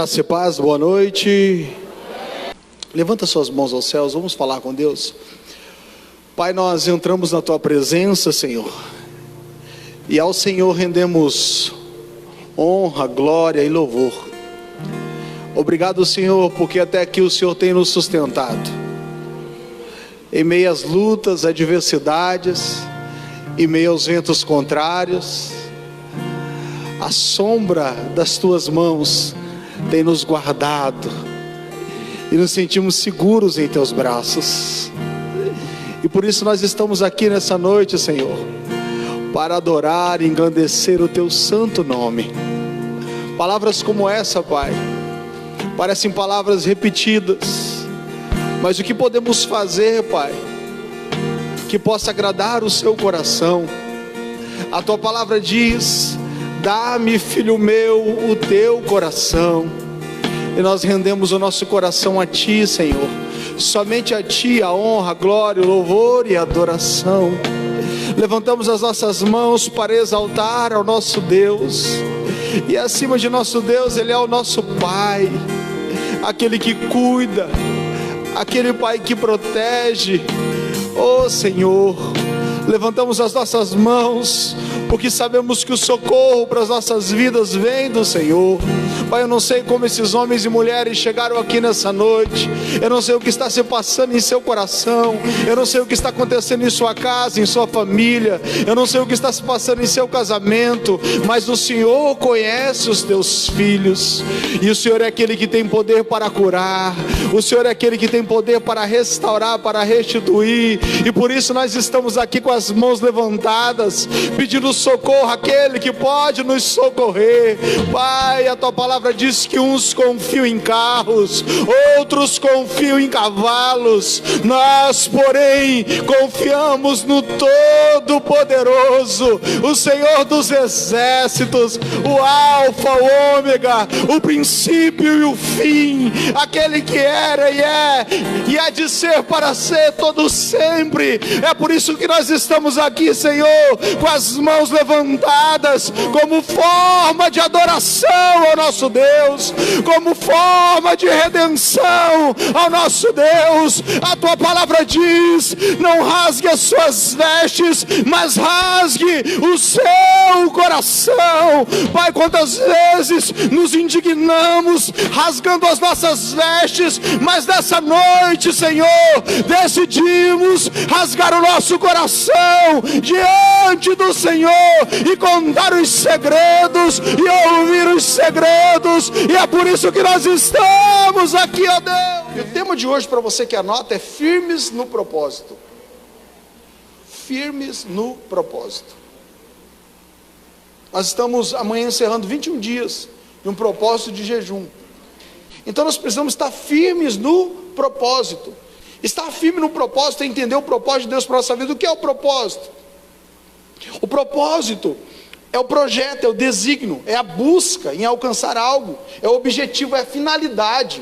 Graça e paz, boa noite. Levanta suas mãos aos céus, vamos falar com Deus. Pai, nós entramos na Tua presença, Senhor, e ao Senhor rendemos honra, glória e louvor. Obrigado, Senhor, porque até aqui o Senhor tem nos sustentado. Em meio às lutas, adversidades, em meio aos ventos contrários, a sombra das Tuas mãos tem nos guardado e nos sentimos seguros em Teus braços. E por isso nós estamos aqui nessa noite, Senhor, para adorar e engrandecer o Teu santo nome. Palavras como essa, Pai, parecem palavras repetidas, mas o que podemos fazer, Pai, que possa agradar o Seu coração? A Tua palavra diz: dá-me, filho meu, o Teu coração. E nós rendemos o nosso coração a Ti, Senhor. Somente a Ti a honra, a glória, o louvor e a adoração. Levantamos as nossas mãos para exaltar ao nosso Deus. E acima de nosso Deus, Ele é o nosso Pai, aquele que cuida, aquele Pai que protege. Oh Senhor, levantamos as nossas mãos, porque sabemos que o socorro para as nossas vidas vem do Senhor. Pai, eu não sei como esses homens e mulheres chegaram aqui nessa noite. Eu não sei o que está se passando em seu coração. Eu não sei o que está acontecendo em sua casa, em sua família. Eu não sei o que está se passando em seu casamento. Mas o Senhor conhece os teus filhos. E o Senhor é aquele que tem poder para curar. O Senhor é aquele que tem poder para restaurar, para restituir. E por isso nós estamos aqui com as mãos levantadas, pedindo socorro àquele que pode nos socorrer. Pai, a Tua palavra diz que uns confiam em carros, outros confiam em cavalos. Nós, porém, confiamos no Todo-Poderoso, o Senhor dos Exércitos, o Alfa, o Ômega, o princípio e o fim, aquele que era e há de ser para ser todo sempre. É por isso que nós estamos aqui, Senhor, com as mãos levantadas, como forma de adoração ao nosso Deus, como forma de redenção ao nosso Deus. A Tua palavra diz: não rasgue as suas vestes, mas rasgue o seu coração. Pai, quantas vezes nos indignamos rasgando as nossas vestes, mas nessa noite, Senhor, decidimos rasgar o nosso coração diante do Senhor e contar os segredos e ouvir os segredos. E é por isso que nós estamos aqui, ó Deus. E o tema de hoje, para você que anota, é firmes no propósito. Firmes no propósito. Nós estamos amanhã encerrando 21 dias de um propósito de jejum. Então nós precisamos estar firmes no propósito. Estar firme no propósito é entender o propósito de Deus para a nossa vida. O que é o propósito? O propósito é o projeto, é o desígnio, é a busca em alcançar algo, é o objetivo, é a finalidade.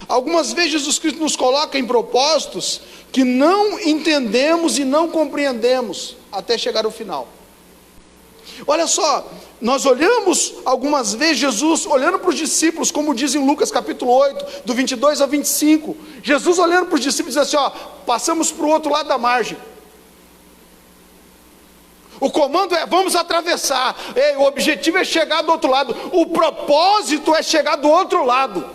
Algumas vezes Jesus Cristo nos coloca em propósitos que não entendemos e não compreendemos até chegar ao final. Olha só, nós olhamos algumas vezes Jesus olhando para os discípulos, como diz em Lucas capítulo 8, do 22 ao 25, Jesus olhando para os discípulos diz assim, ó, passamos para o outro lado da margem. O comando é, vamos atravessar. O objetivo é chegar do outro lado. O propósito é chegar do outro lado.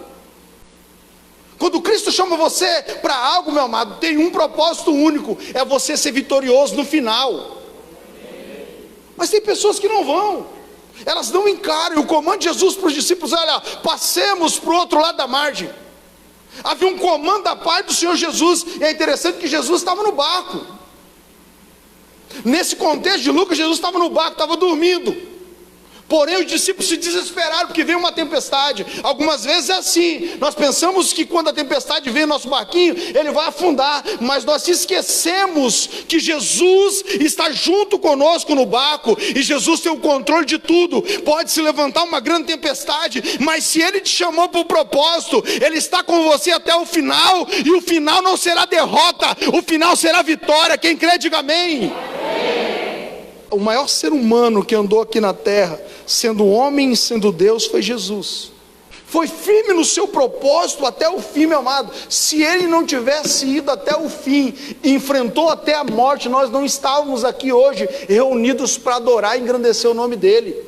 Quando Cristo chama você para algo, meu amado, tem um propósito único: é você ser vitorioso no final. Mas tem pessoas que não vão. Elas não encaram. O comando de Jesus para os discípulos: olha, passemos para o outro lado da margem. Havia um comando da parte do Senhor Jesus. E é interessante que Jesus estava no barco. Nesse contexto de Lucas, Jesus estava no barco, estava dormindo. Porém os discípulos se desesperaram porque veio uma tempestade. Algumas vezes é assim, nós pensamos que quando a tempestade vem no nosso barquinho, ele vai afundar, mas nós esquecemos que Jesus está junto conosco no barco, e Jesus tem o controle de tudo. Pode se levantar uma grande tempestade, mas se Ele te chamou para o propósito, Ele está com você até o final, e o final não será derrota, o final será vitória. Quem crê, diga amém. O maior ser humano que andou aqui na terra, sendo homem e sendo Deus, foi Jesus. foi firme no seu propósito até o fim, meu amado. Se ele não tivesse ido até o fim, enfrentou até a morte, nós não estávamos aqui hoje reunidos para adorar e engrandecer o nome dele.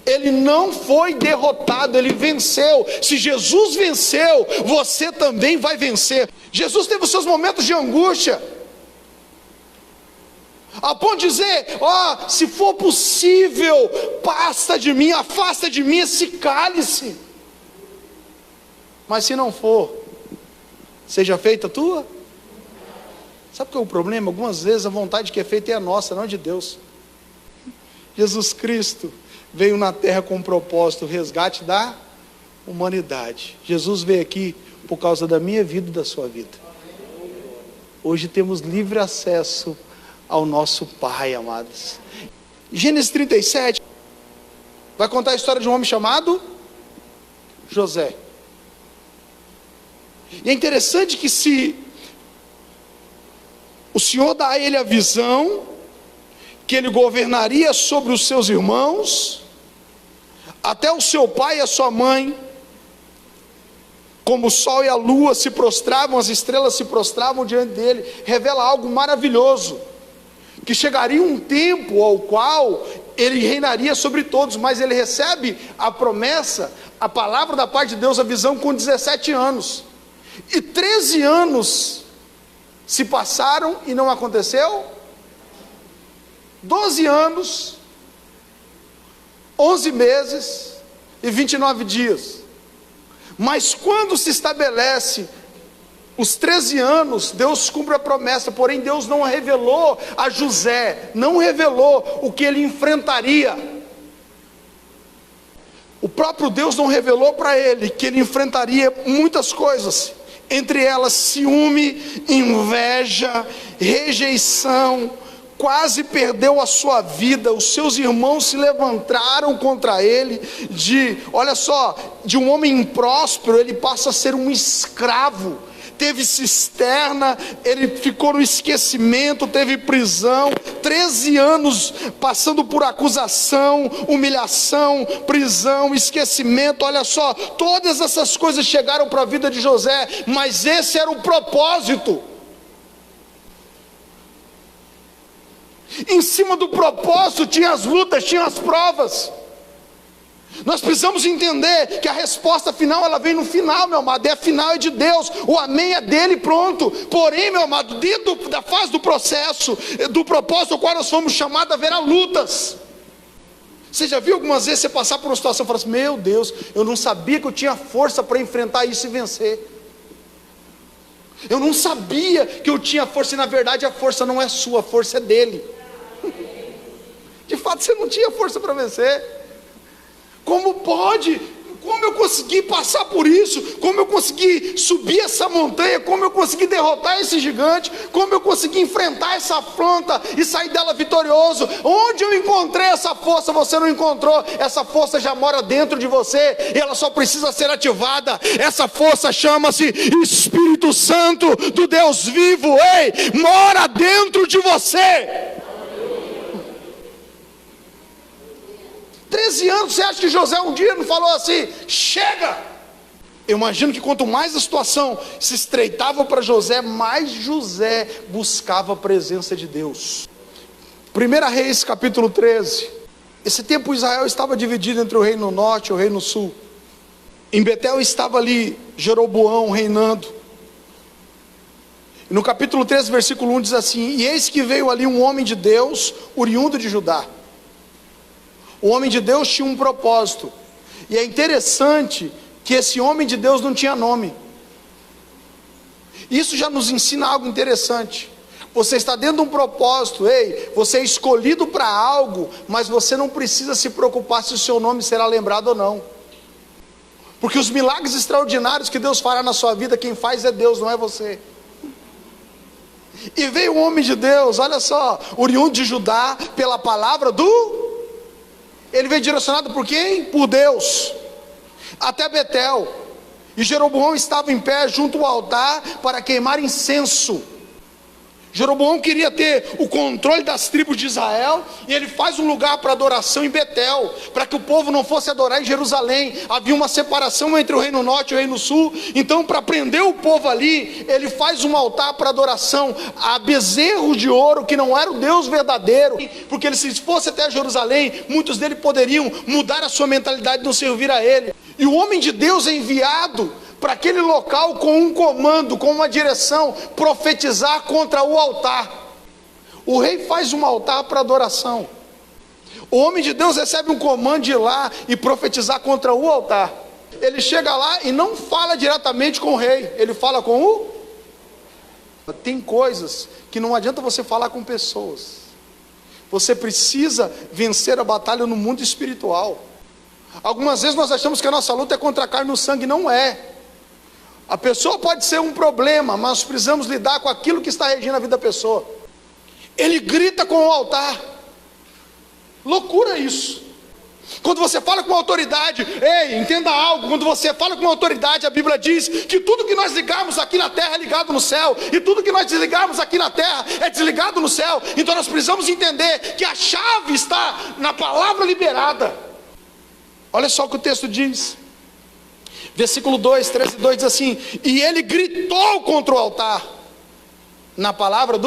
Ele não foi derrotado, ele venceu. Se Jesus venceu, você também vai vencer. Jesus teve os seus momentos de angústia, a ponto de dizer: ó, se for possível, afasta de mim esse cálice. Mas se não for, seja feita a tua. Sabe qual é o problema? Algumas vezes a vontade que é feita é a nossa, não é de Deus. Jesus Cristo veio na terra com um propósito, o resgate da humanidade. Jesus veio aqui por causa da minha vida e da sua vida. Hoje temos livre acesso ao nosso Pai, amados. Gênesis 37 vai contar a história de um homem chamado José. E é interessante que, se o Senhor dá a ele a visão que ele governaria sobre os seus irmãos, até o seu pai e a sua mãe, como o sol e a lua se prostravam, as estrelas se prostravam diante dele, revela algo maravilhoso, que chegaria um tempo ao qual ele reinaria sobre todos. Mas ele recebe a promessa, a palavra da parte de Deus, a visão, com 17 anos, e 13 anos se passaram e não aconteceu. 12 anos, 11 meses e 29 dias. Mas quando se estabelece os 13 anos, Deus cumpre a promessa. Porém Deus não revelou a José, não revelou o que ele enfrentaria. O próprio Deus não revelou para ele que ele enfrentaria muitas coisas, entre elas ciúme, inveja, rejeição. Quase perdeu a sua vida. Os seus irmãos se levantaram contra ele. Olha só, de um homem próspero, ele passa a ser um escravo. Teve cisterna, ele ficou no esquecimento, teve prisão, 13 anos passando por acusação, humilhação, prisão, esquecimento. Olha só, todas essas coisas chegaram para a vida de José, mas esse era o propósito. Em cima do propósito tinha as lutas, tinha as provas. Nós precisamos entender que a resposta final, ela vem no final, meu amado. É a final, é de Deus, o amém é dele, pronto. Porém, meu amado, dentro da fase do processo, do propósito ao qual nós fomos chamados, haverá lutas. Você já viu algumas vezes você passar por uma situação e falar assim: meu Deus, eu não sabia que eu tinha força para enfrentar isso e vencer. Eu não sabia que eu tinha força. E na verdade a força não é sua, a força é dele. De fato você não tinha força para vencer. Como pode? Como eu consegui passar por isso? Como eu consegui subir essa montanha? Como eu consegui derrotar esse gigante? Como eu consegui enfrentar essa afronta e sair dela vitorioso? Onde eu encontrei essa força? Você não encontrou. Essa força já mora dentro de você e ela só precisa ser ativada. Essa força chama-se Espírito Santo do Deus vivo. Ei, mora dentro de você. 13 anos, você acha que José um dia não falou assim: chega? Eu imagino que quanto mais a situação se estreitava para José, mais José buscava a presença de Deus. 1 Reis capítulo 13. Esse tempo Israel estava dividido entre o reino norte e o reino sul. Em Betel estava ali Jeroboão reinando. E no capítulo 13 versículo 1 diz assim: e eis que veio ali um homem de Deus, oriundo de Judá. O homem de Deus tinha um propósito. E é interessante que esse homem de Deus não tinha nome. Isso já nos ensina algo interessante. Você está dentro de um propósito, ei, você é escolhido para algo, mas você não precisa se preocupar se o seu nome será lembrado ou não. Porque os milagres extraordinários que Deus fará na sua vida, quem faz é Deus, não é você. E veio o homem de Deus, olha só, oriundo de Judá, pela palavra do... Ele veio direcionado por quem? Por Deus, até Betel. E Jeroboão estava em pé junto ao altar para queimar incenso. Jeroboão queria ter o controle das tribos de Israel, e ele faz um lugar para adoração em Betel, para que o povo não fosse adorar em Jerusalém. Havia uma separação entre o reino norte e o reino sul. Então, para prender o povo ali, ele faz um altar para adoração a bezerro de ouro, que não era o Deus verdadeiro, porque ele, se fosse até Jerusalém, muitos dele poderiam mudar a sua mentalidade e não servir a ele. E o homem de Deus é enviado para aquele local com um comando, com uma direção: profetizar contra o altar. O rei faz um altar para adoração. O homem de Deus recebe um comando de ir lá e profetizar contra o altar. Ele chega lá e não fala diretamente com o rei, ele fala com o... Tem coisas que não adianta você falar com pessoas. Você precisa vencer a batalha no mundo espiritual. Algumas vezes nós achamos que a nossa luta é contra a carne e o sangue. Não é. A pessoa pode ser um problema, mas nós precisamos lidar com aquilo que está regindo a vida da pessoa. Ele grita com o altar. Loucura isso. Quando você fala com autoridade, ei, entenda algo: quando você fala com autoridade, a Bíblia diz que tudo que nós ligarmos aqui na terra é ligado no céu, e tudo que nós desligarmos aqui na terra é desligado no céu. Então nós precisamos entender que a chave está na palavra liberada. Olha só o que o texto diz. Versículo 2, 13:2 diz assim: e ele gritou contra o altar, na palavra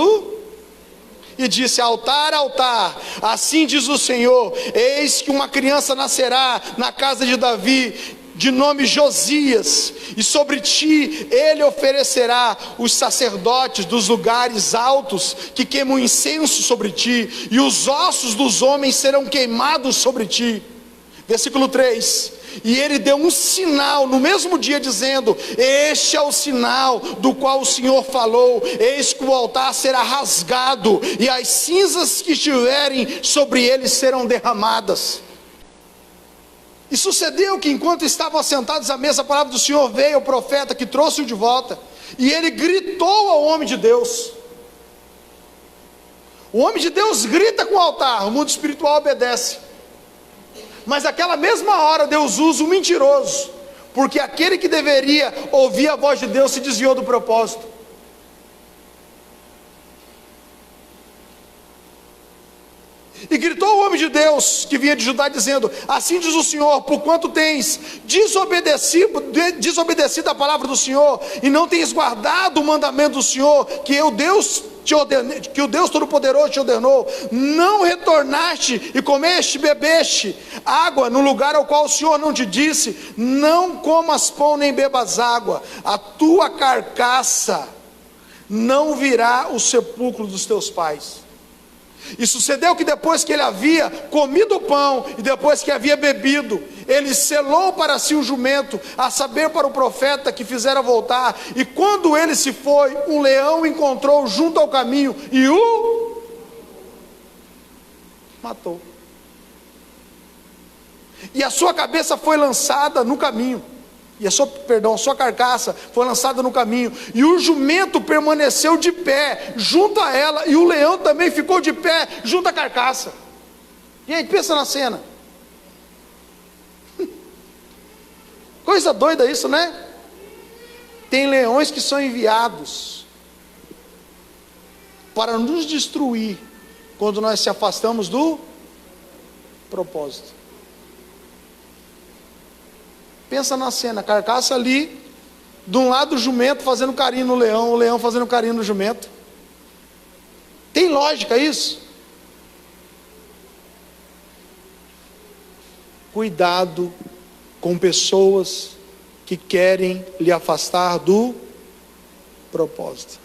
e disse: altar, altar, assim diz o Senhor, eis que uma criança nascerá na casa de Davi, de nome Josias, e sobre ti ele oferecerá os sacerdotes dos lugares altos, que queimam incenso sobre ti, e os ossos dos homens serão queimados sobre ti. Versículo 3: e ele deu um sinal no mesmo dia, dizendo: este é o sinal do qual o Senhor falou, eis que o altar será rasgado, e as cinzas que estiverem sobre ele serão derramadas. E sucedeu que, enquanto estavam assentados à mesa, a palavra do Senhor veio ao profeta, que trouxe-o de volta, e ele gritou ao homem de Deus. O homem de Deus grita com o altar, o mundo espiritual obedece. Mas naquela mesma hora Deus usa o mentiroso, porque aquele que deveria ouvir a voz de Deus se desviou do propósito. E gritou o homem de Deus que vinha de Judá, dizendo: assim diz o Senhor, porquanto tens desobedecido a palavra do Senhor, e não tens guardado o mandamento do Senhor, que o Deus Todo-Poderoso te ordenou, não retornaste e comeste e bebeste água no lugar ao qual o Senhor não te disse, não comas pão nem bebas água, a tua carcaça não virá o sepulcro dos teus pais. E sucedeu que depois que ele havia comido o pão, e depois que havia bebido, ele selou para si o jumento, a saber, para o profeta que fizera voltar. E quando ele se foi, um leão encontrou junto ao caminho, e o matou. E a sua cabeça foi lançada no caminho, a sua carcaça foi lançada no caminho, e o jumento permaneceu de pé junto a ela, e o leão também ficou de pé junto à carcaça. Gente, pensa na cena. Coisa doida isso, né? Tem leões que são enviados para nos destruir quando nós se afastamos do propósito. Pensa na cena, carcaça ali, de um lado o jumento fazendo carinho no leão, o leão fazendo carinho no jumento. Tem lógica isso? Cuidado com pessoas que querem lhe afastar do propósito.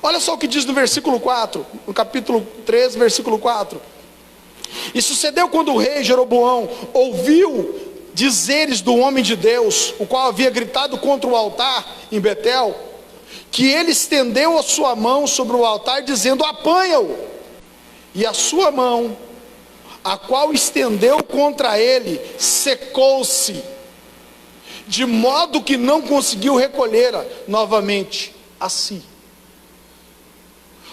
Olha só o que diz no versículo 4, no capítulo 3, versículo 4. E sucedeu quando o rei Jeroboão ouviu dizeres do homem de Deus, o qual havia gritado contra o altar em Betel, que ele estendeu a sua mão sobre o altar, dizendo: apanha-o. E a sua mão, a qual estendeu contra ele, secou-se, de modo que não conseguiu recolhê-la novamente a si.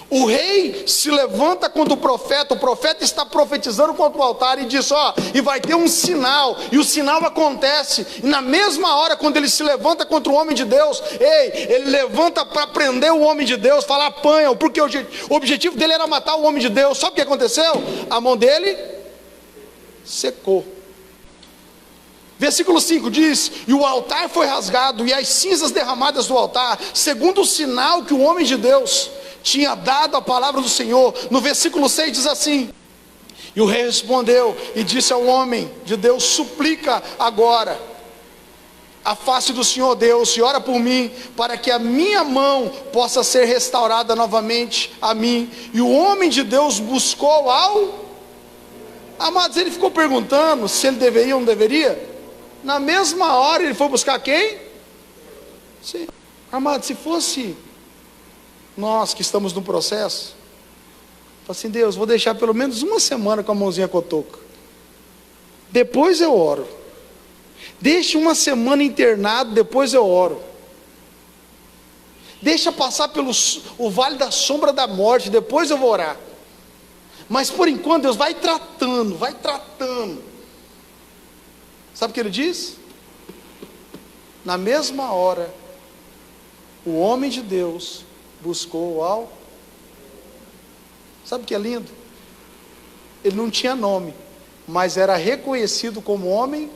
O rei se levanta contra o profeta está profetizando contra o altar e diz, e vai ter um sinal, e o sinal acontece, e na mesma hora quando ele se levanta contra o homem de Deus, ele levanta para prender o homem de Deus, falar apanha, porque o objetivo dele era matar o homem de Deus. Sabe o que aconteceu? A mão dele secou. Versículo 5 diz, e o altar foi rasgado, e as cinzas derramadas do altar, segundo o sinal que o homem de Deus tinha dado a palavra do Senhor. No versículo 6 diz assim, e o rei respondeu e disse ao homem de Deus, suplica agora a face do Senhor Deus, e ora por mim, para que a minha mão possa ser restaurada novamente a mim. E o homem de Deus buscou amados, ele ficou perguntando se ele deveria ou não deveria. Na mesma hora ele foi buscar quem? Sim. Amados, se fosse nós que estamos no processo, fala assim, Deus, vou deixar pelo menos uma semana com a mãozinha cotoca, depois eu oro. Deixa uma semana internado, depois eu oro. Deixa passar pelo o vale da sombra da morte, depois eu vou orar. Mas por enquanto Deus vai tratando. Sabe o que ele diz? Na mesma hora o homem de Deus buscou ao... Sabe o que é lindo? Ele não tinha nome, mas era reconhecido como homem.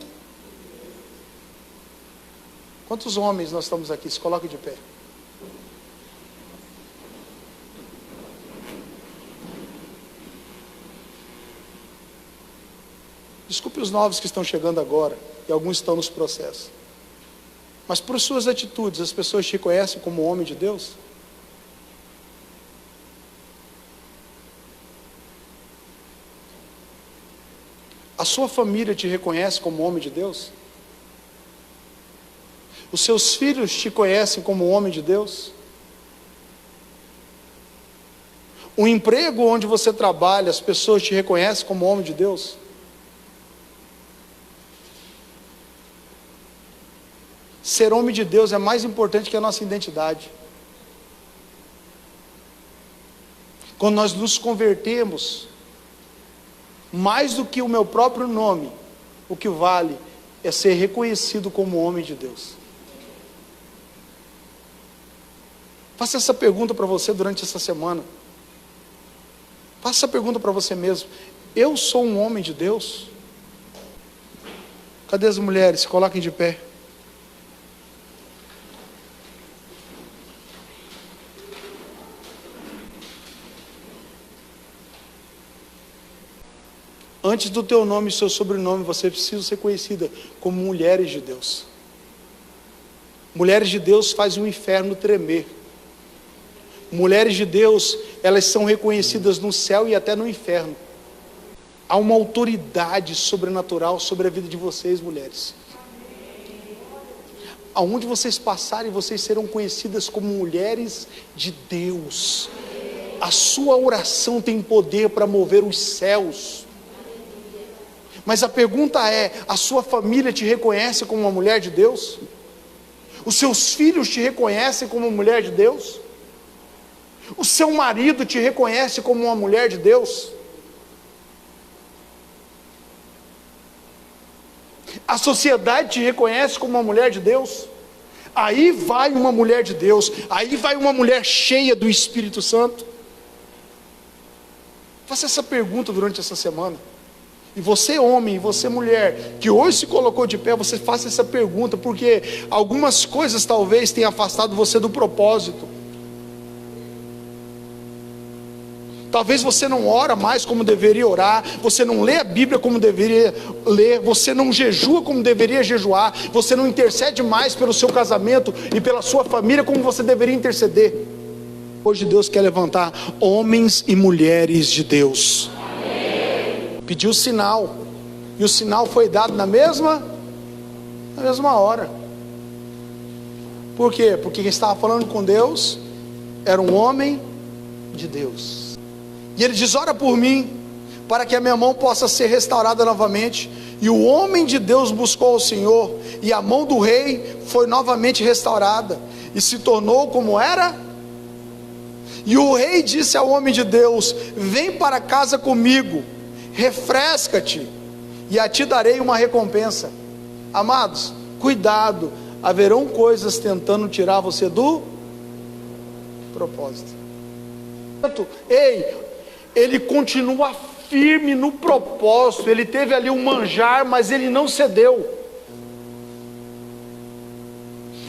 Quantos homens nós estamos aqui? Se coloque de pé. Desculpe os novos que estão chegando agora, e alguns estão nos processos, mas por suas atitudes as pessoas te conhecem como homem de Deus? A sua família te reconhece como homem de Deus? Os seus filhos te conhecem como homem de Deus? O emprego onde você trabalha, as pessoas te reconhecem como homem de Deus? Ser homem de Deus é mais importante que a nossa identidade. Quando nós nos convertemos, mais do que o meu próprio nome, o que vale é ser reconhecido como homem de Deus. Faça essa pergunta para você durante essa semana. Faça essa pergunta para você mesmo. Eu sou um homem de Deus? Cadê as mulheres? Se coloquem de pé. Antes do teu nome e seu sobrenome, você precisa ser conhecida como mulheres de Deus. Mulheres de Deus fazem o inferno tremer. Mulheres de Deus, elas são reconhecidas no céu e até no inferno. Há uma autoridade sobrenatural sobre a vida de vocês, mulheres. Aonde vocês passarem, vocês serão conhecidas como mulheres de Deus. A sua oração tem poder para mover os céus. Mas a pergunta é, a sua família te reconhece como uma mulher de Deus? Os seus filhos te reconhecem como uma mulher de Deus? O seu marido te reconhece como uma mulher de Deus? A sociedade te reconhece como uma mulher de Deus? Aí vai uma mulher de Deus, aí vai uma mulher cheia do Espírito Santo. Faça essa pergunta durante essa semana. E você homem, e você mulher, que hoje se colocou de pé, você faça essa pergunta, porque algumas coisas talvez tenham afastado você do propósito. Talvez você não ora mais como deveria orar, você não lê a Bíblia como deveria ler, você não jejua como deveria jejuar, você não intercede mais pelo seu casamento e pela sua família como você deveria interceder. Hoje Deus quer levantar homens e mulheres de Deus. Pediu sinal, e o sinal foi dado na mesma hora. Por quê? Porque quem estava falando com Deus era um homem de Deus. E ele diz, ora por mim, para que a minha mão possa ser restaurada novamente. E o homem de Deus buscou o Senhor, e a mão do rei foi novamente restaurada, e se tornou como era. E o rei disse ao homem de Deus: vem para casa comigo, refresca-te, e a ti darei uma recompensa. Amados, cuidado, haverão coisas tentando tirar você do propósito. Ei, ele continua firme no propósito. Ele teve ali um manjar, mas ele não cedeu.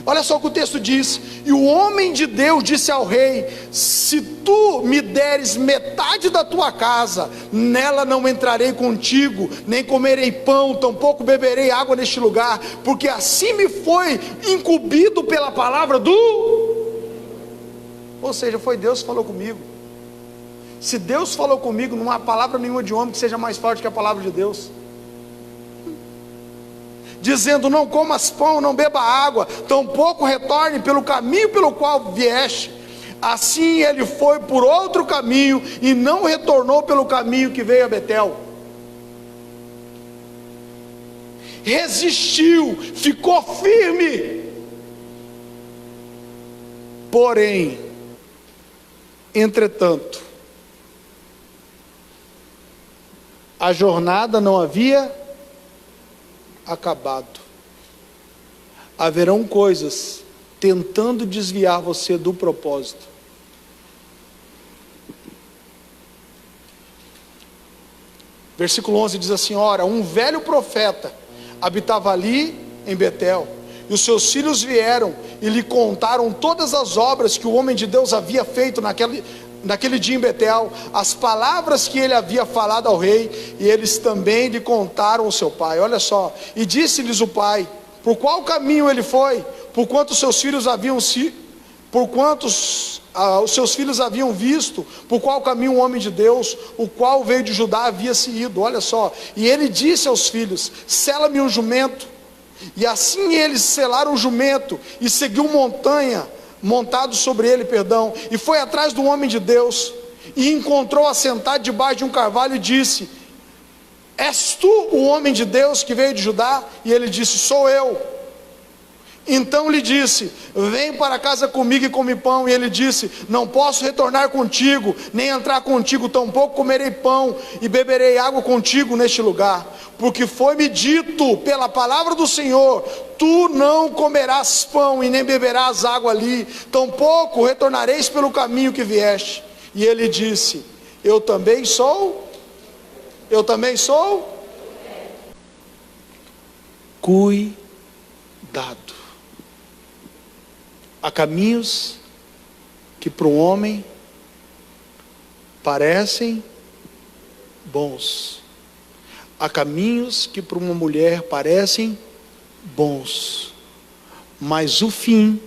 Olha só o que o texto diz: e o homem de Deus disse ao rei: se tu me deres metade da tua casa, nela não entrarei contigo, nem comerei pão, tampouco beberei água neste lugar, porque assim me foi incumbido pela palavra do... Ou seja, foi Deus que falou comigo. Se Deus falou comigo, não há palavra nenhuma de homem que seja mais forte que a palavra de Deus. Dizendo: não comas pão, não beba água, tampouco retorne pelo caminho pelo qual vieste. Assim ele foi por outro caminho, e não retornou pelo caminho que veio a Betel. Resistiu, ficou firme. Porém, entretanto, a jornada não havia acabado. Haverão coisas tentando desviar você do propósito. Versículo 11 diz assim: ora, um velho profeta habitava ali em Betel, e os seus filhos vieram e lhe contaram todas as obras que o homem de Deus havia feito naquele dia em Betel, as palavras que ele havia falado ao rei, e eles também lhe contaram o seu pai. Olha só, e disse-lhes o pai por qual caminho ele foi, por quanto os seus filhos haviam visto, por qual caminho o homem de Deus, o qual veio de Judá, havia se ido. Olha só, e ele disse aos filhos: sela-me um jumento. E assim eles selaram o jumento, e seguiu montado sobre ele, e foi atrás do homem de Deus, e encontrou assentado debaixo de um carvalho, e disse: és tu o homem de Deus que veio de Judá? E ele disse: sou eu. Então lhe disse: vem para casa comigo e come pão. E ele disse: não posso retornar contigo, nem entrar contigo, tampouco comerei pão e beberei água contigo neste lugar, porque foi-me dito pela palavra do Senhor: tu não comerás pão e nem beberás água ali, tampouco retornareis pelo caminho que vieste. E ele disse: eu também sou. Cuidado. Há caminhos que para um homem parecem bons. Há caminhos que para uma mulher parecem bons, mas o fim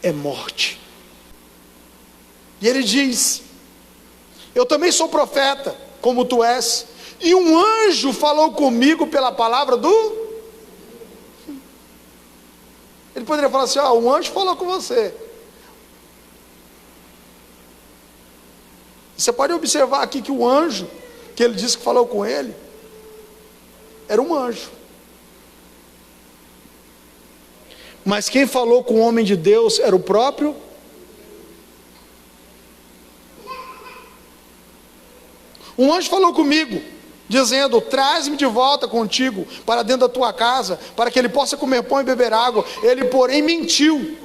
é morte. E ele diz: eu também sou profeta, como tu és, e um anjo falou comigo pela palavra do... Ele poderia falar assim: um anjo falou com você. Você pode observar aqui que o anjo que ele disse que falou com ele era um anjo. Mas quem falou com o homem de Deus era o próprio. Um anjo falou comigo, dizendo: traz-me de volta contigo para dentro da tua casa, para que ele possa comer pão e beber água. Ele, porém, mentiu.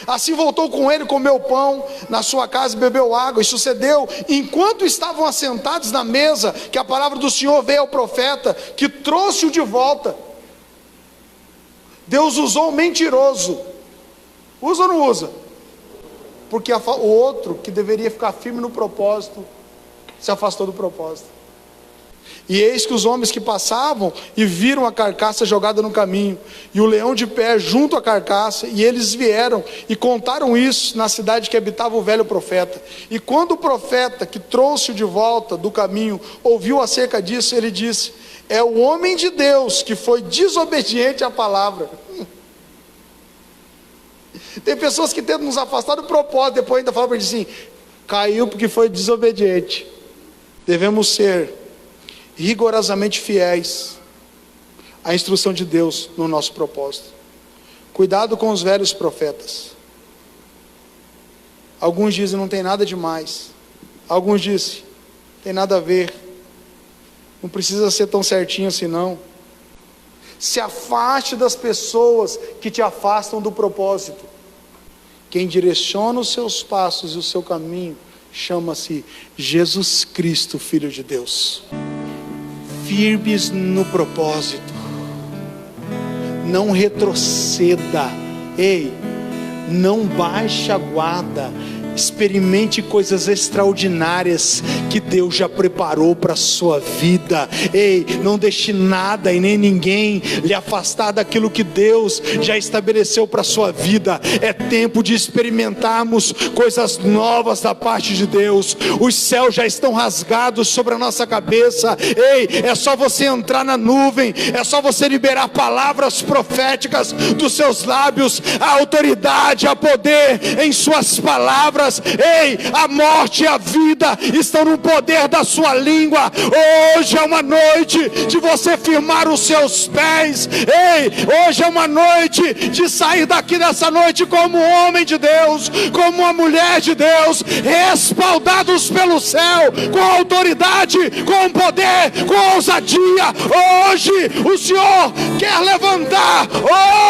Assim voltou com ele, comeu pão na sua casa e bebeu água. E sucedeu, enquanto estavam assentados na mesa, que a palavra do Senhor veio ao profeta, que trouxe-o de volta. Deus usou o mentiroso. Usa ou não usa? Porque o outro, que deveria ficar firme no propósito, se afastou do propósito. E eis que os homens que passavam e viram a carcaça jogada no caminho, e o leão de pé junto à carcaça, e eles vieram e contaram isso na cidade que habitava o velho profeta. E quando o profeta que trouxe-o de volta do caminho ouviu acerca disso, ele disse: é o homem de Deus que foi desobediente à palavra. Tem pessoas que tentam nos afastar do propósito, depois ainda falam para ele assim: caiu porque foi desobediente. Devemos ser rigorosamente fiéis à instrução de Deus no nosso propósito. Cuidado com os velhos profetas. Alguns dizem não tem nada demais. Alguns dizem tem nada a ver. Não precisa ser tão certinho assim não. Se afaste das pessoas que te afastam do propósito. Quem direciona os seus passos e o seu caminho chama-se Jesus Cristo, Filho de Deus. Firmes no propósito. Não retroceda. Ei, não baixe a guarda. Experimente coisas extraordinárias que Deus já preparou para a sua vida. Ei, não deixe nada e nem ninguém lhe afastar daquilo que Deus já estabeleceu para a sua vida. É tempo de experimentarmos coisas novas da parte de Deus. Os céus já estão rasgados sobre a nossa cabeça. Ei, é só você entrar na nuvem, é só você liberar palavras proféticas dos seus lábios. A autoridade, a poder em suas palavras. Ei, a morte e a vida estão no poder da sua língua. Hoje é uma noite de você firmar os seus pés. Ei, hoje é uma noite de sair daqui dessa noite como homem de Deus, como uma mulher de Deus, respaldados pelo céu, com autoridade, com poder, com ousadia. Hoje o Senhor quer levantar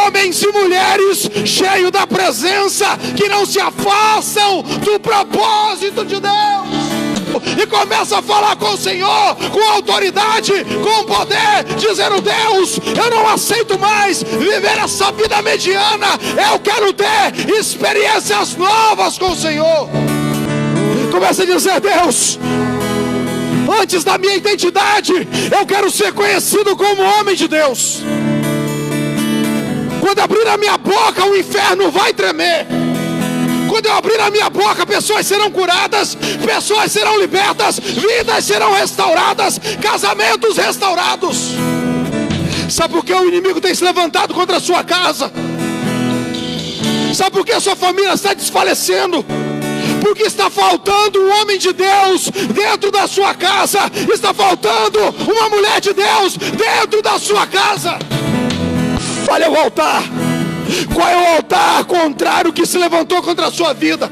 homens e mulheres cheios da presença, que não se afastam do propósito de Deus, e começa a falar com o Senhor, com autoridade, com poder, dizendo: Deus, eu não aceito mais viver essa vida mediana, eu quero ter experiências novas com o Senhor. Começa a dizer: Deus, antes da minha identidade, eu quero ser conhecido como homem de Deus. Quando abrir a minha boca, o inferno vai tremer. Quando eu abrir a minha boca, pessoas serão curadas, pessoas serão libertas, vidas serão restauradas, casamentos restaurados. Sabe por que o inimigo tem se levantado contra a sua casa? Sabe por que a sua família está desfalecendo? Porque está faltando um homem de Deus dentro da sua casa. Está faltando uma mulher de Deus dentro da sua casa. Olha o altar. Qual é o altar contrário que se levantou contra a sua vida?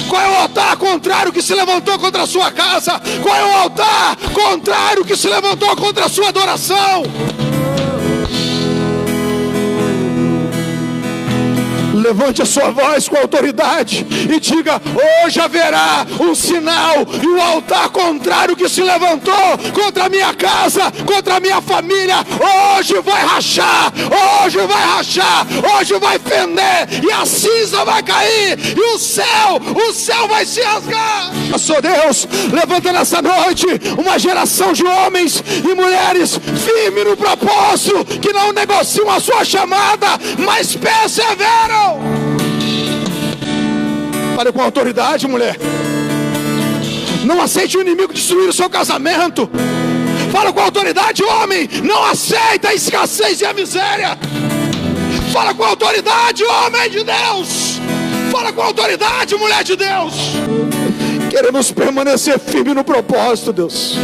Qual é o altar contrário que se levantou contra a sua casa? Qual é o altar contrário que se levantou contra a sua adoração? Levante a sua voz com autoridade e diga: hoje haverá um sinal, e o altar contrário que se levantou contra a minha casa, contra a minha família, hoje vai rachar, hoje vai rachar, hoje vai fender, e a cinza vai cair, e o céu vai se rasgar. Eu sou Deus, levanta nessa noite uma geração de homens e mulheres firmes no propósito, que não negociam a sua chamada, mas perseveram. Fale com autoridade, mulher. Não aceite o inimigo destruir o seu casamento. Fala com autoridade, homem. Não aceita a escassez e a miséria. Fala com autoridade, homem de Deus. Fala com autoridade, mulher de Deus. Queremos permanecer firme no propósito, Deus.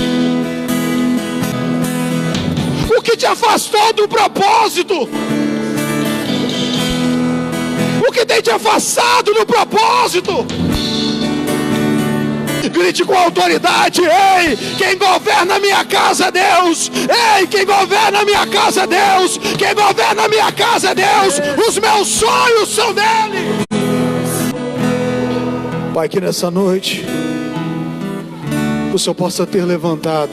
O que te afastou do propósito? O que tem te afastado do propósito? Grite com autoridade: ei, quem governa a minha casa é Deus. Ei, quem governa a minha casa é Deus. Quem governa a minha casa é Deus. Os meus sonhos são dele. Pai, que nessa noite o Senhor possa ter levantado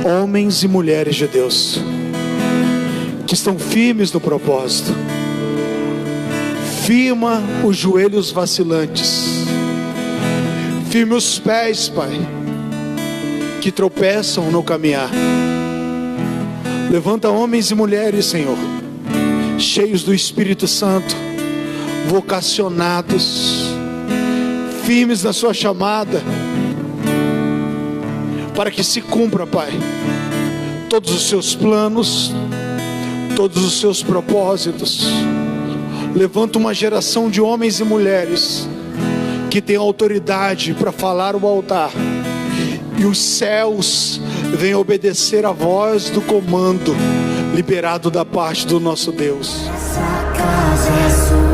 homens e mulheres de Deus que estão firmes no propósito. Firma os joelhos vacilantes, firme os pés, Pai, que tropeçam no caminhar. Levanta homens e mulheres, Senhor, cheios do Espírito Santo, vocacionados, firmes na sua chamada, para que se cumpra, Pai, todos os seus planos, todos os seus propósitos. Levanta uma geração de homens e mulheres que tem autoridade para falar o altar, e os céus vêm obedecer a voz do comando liberado da parte do nosso Deus. Essa casa é sua.